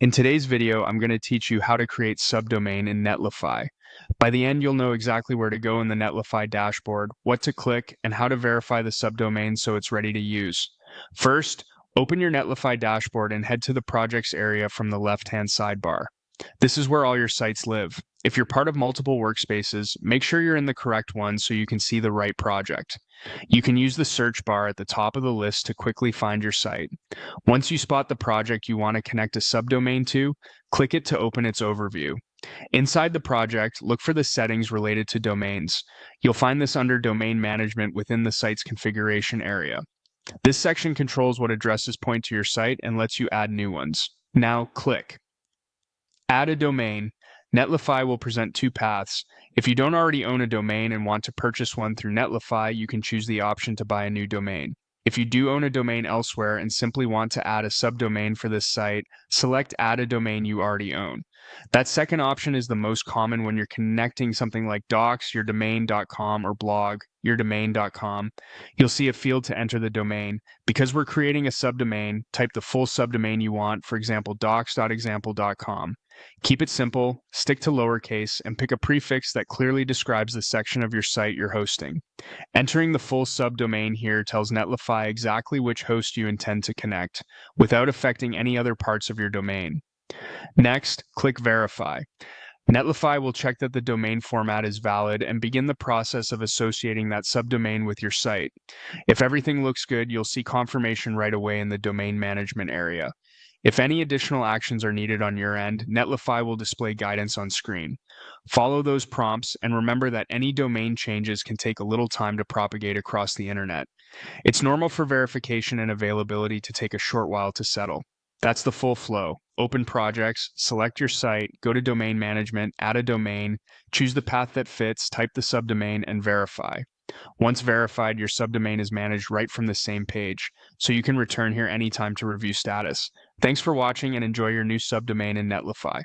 In today's video, I'm going to teach you how to create subdomain in Netlify. By the end, you'll know exactly where to go in the Netlify dashboard, what to click, and how to verify the subdomain so it's ready to use. First, open your Netlify dashboard and head to the projects area from the left-hand sidebar. This is where all your sites live. If you're part of multiple workspaces, make sure you're in the correct one so you can see the right project. You can use the search bar at the top of the list to quickly find your site. Once you spot the project you want to connect a subdomain to, click it to open its overview. Inside the project, look for the settings related to domains. You'll find this under Domain Management within the site's configuration area. This section controls what addresses point to your site and lets you add new ones. Now click Add a domain. Netlify will present two paths. If you don't already own a domain and want to purchase one through Netlify, you can choose the option to buy a new domain. If you do own a domain elsewhere and simply want to add a subdomain for this site, select Add a domain you already own. That second option is the most common when you're connecting something like docs, yourdomain.com, or blog, yourdomain.com. You'll see a field to enter the domain. Because we're creating a subdomain, type the full subdomain you want, for example, docs.example.com. Keep it simple, stick to lowercase, and pick a prefix that clearly describes the section of your site you're hosting. Entering the full subdomain here tells Netlify exactly which host you intend to connect, without affecting any other parts of your domain. Next, click Verify. Netlify will check that the domain format is valid and begin the process of associating that subdomain with your site. If everything looks good, you'll see confirmation right away in the Domain Management area. If any additional actions are needed on your end, Netlify will display guidance on screen. Follow those prompts and remember that any domain changes can take a little time to propagate across the internet. It's normal for verification and availability to take a short while to settle. That's the full flow. Open projects, select your site, go to Domain Management, add a domain, choose the path that fits, type the subdomain, and verify. Once verified, your subdomain is managed right from the same page, so you can return here anytime to review status. Thanks for watching and enjoy your new subdomain in Netlify.